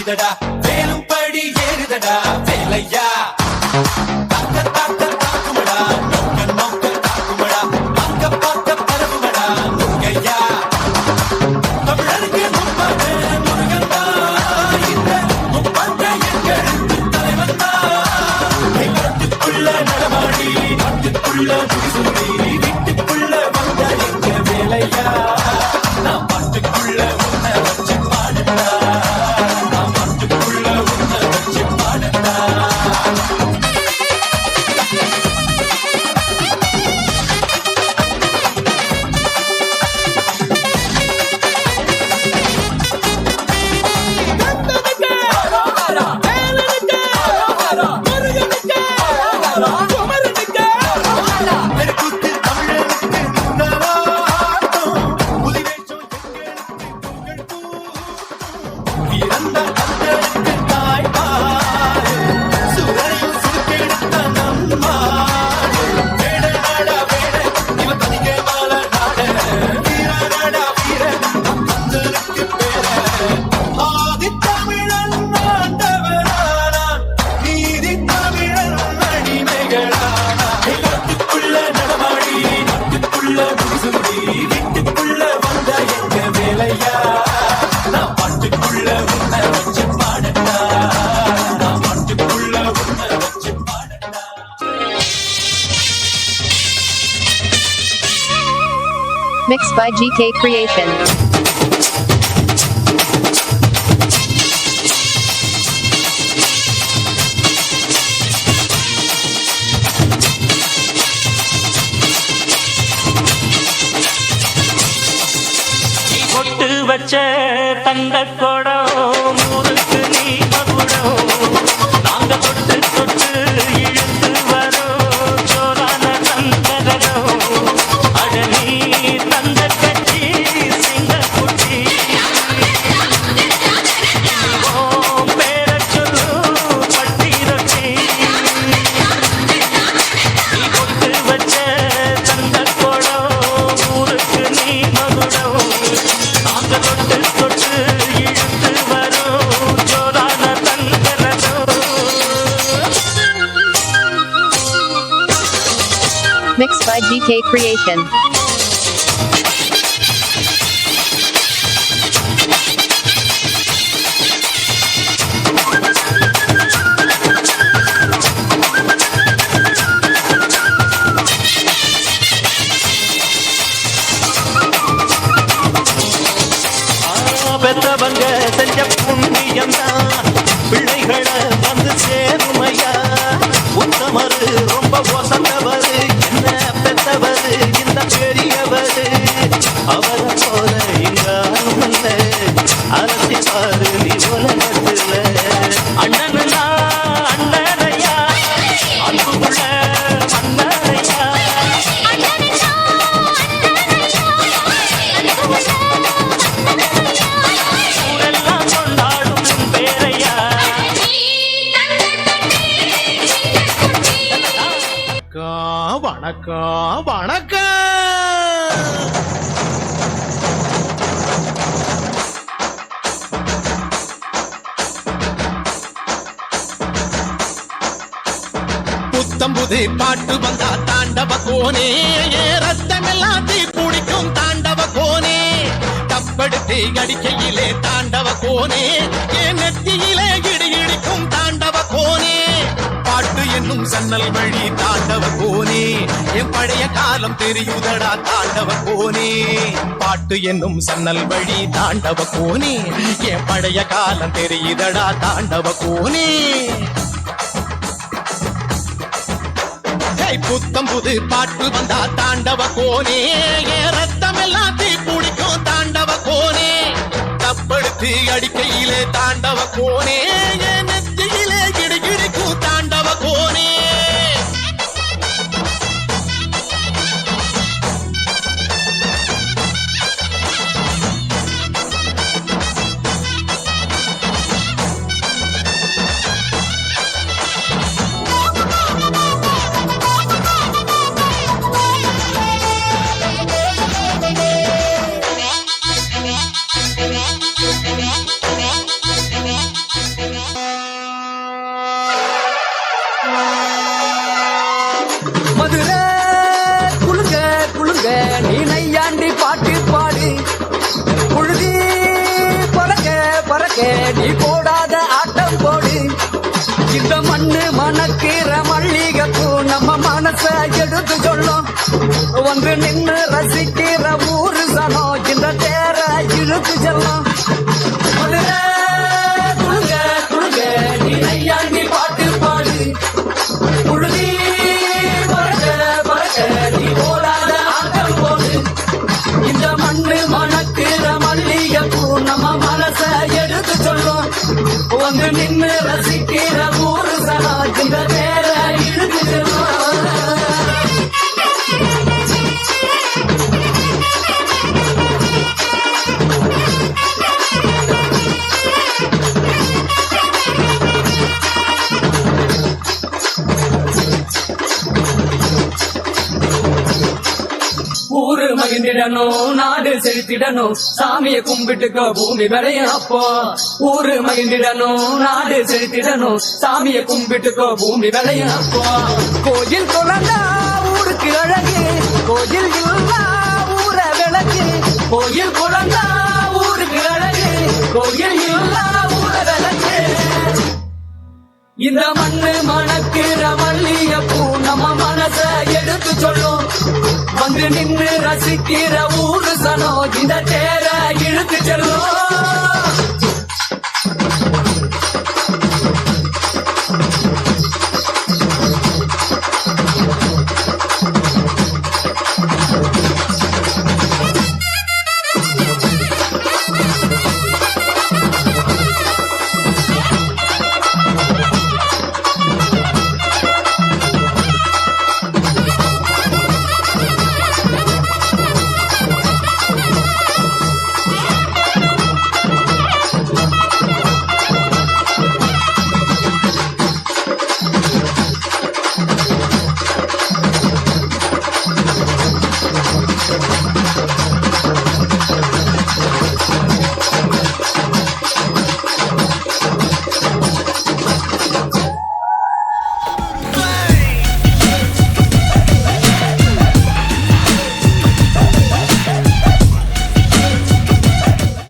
ஆகிதடா வேலும் படி ஏறுதடா வேலையா தாக்க தாக்க தாக்குமடா நோக்க நோக்க தாக்குமடா அங்க பார்க்க பரவுமடா முருகையா தமிழருக்கு முப்பாடு முருகன் தான் இந்த முப்பாட்டை எங்களுக்கு தலைவன் தான் நாட்டுக்குள்ள நடமாடி நாட்டுக்குள்ள முடிசூடி வீட்டுக்குள்ள வந்த எங்க வேலையா நான் பாட்டுக்குள்ள உன்னை வச்சு பாடுடா நான் பாட்டுக்குள்ள உன்னை வச்சு பாடுடா வீட்டுக்குள்ள வந்த எங்க வேலையா நான் பாட்டுக்குள்ள உன்னை வச்சு பாடட்டா நான் பாட்டுக்குள்ள உன்னை வச்சு பாடட்டா Mixed by GK Creation. வச்ச தங்க கொடம் ஊருக்கு நீ மகுடம் நாங்க தொட்டு தொட்டு இழுத்து வரோம் சோரான தங்கரம் அட நீ தங்க கட்சி சிங்க குட்டி பேர சொல்லு பட்டி ரொட்டி நீ கொட்டு வச்ச தங்க கொடம் ஊருக்கு நீ மகுடம் தொட்டு தொட்டு இழுத்து வரும் ஜோரான தங்கரதோ Mixed by GK Creation. பெத்தவங்க செஞ்ச புண்ணியம்தான் பிள்ளைகளை வந்து சேருமையா உத்தமரு ரொம்ப வசந்தவரு என்ன பெத்தவரு இந்த பெரியவரு அவரை போல இங்க அருமல்ல அரசி பாரு நீ உலகத்துல அண்ணனுனா அண்ணனையா அன்புள்ள மன்னரையா வணக்கம் வணக்கம். புத்தம்புது பாட்டு வந்தா தாண்டவ கோனே ரத்தமெல்லாம் தீ பிடிக்கும் தாண்டவ கோனே தப்படுத்தி அடிக்கையிலே தாண்டவ கோனே என் நெத்தியிலே இடி இடிக்கும் தாண்டவ கோனே பாட்டு என்னும் சன்னல் வழி தாண்டவ கோனே என் பழைய காலம் தெரியுதடா தாண்டவ கோனே பாட்டு என்னும் சன்னல் வழி தாண்டவ கோனே என் பழைய காலம் தெரியுதடா தாண்டவ கோனே புத்தம் புது பாட்டு வந்தா தாண்டவ கோனே ரத்தம் எல்லாம் தீ பிடிக்கும் தாண்டவ கோனே தப்படுத்தி அடிக்கையிலே தாண்டவ கோனே நெத்தியிலே கிடுகிடுக்கும் தாண்டவ கோனே இந்த மண்ணு மணக்கிற மல்லிகைப்பூ நம்ம மனச எடுத்து சொல்லும் வந்து நின்னு ரசிக்கிற ஊரு சனம் இந்த தேர இழுத்து செல்லும் மதுரை, குளுங்க, குளுங்க, நீ நையாண்டி பாட்டு பாடு புழுதி பறக்க பறக்க நீ போடாத ஆட்டம் போடு இந்த மண்ணு மணக்கிற மல்லிகைப்பூ நம்ம மனச எடுத்து சொல்லும் வந்து நின்னு ரசிக்கிற ஊரு சனா இந்த பேர இழுத்து செல்லும் ஊரு மகிழ்ந்திடணும் நாடு செலுத்திடணும் சாமியை கும்பிட்டுக்கோ பூமி விளையும் அப்போ ஊரு மகிழ்ந்திடணும் நாடு செலுத்திடணும் சாமியை கும்பிட்டுக்கோ பூமி விளையும் அப்போ கோயில் குழந்தா ஊருக்கு அழகு கோயில் இல்லா ஊர விளக்கு கோயில் குழந்தா ஊருக்கு அழகு கோயில் இல்லா ஊர விளக்கு இந்த மண்ணு மணக்கிற மல்லிகைப்பூ நம்ம மனச எடுத்து சொல்லும் வந்து நின்று ரசிக்கிற ஊரு சனம் இந்த தேர இழுத்து செல்லும்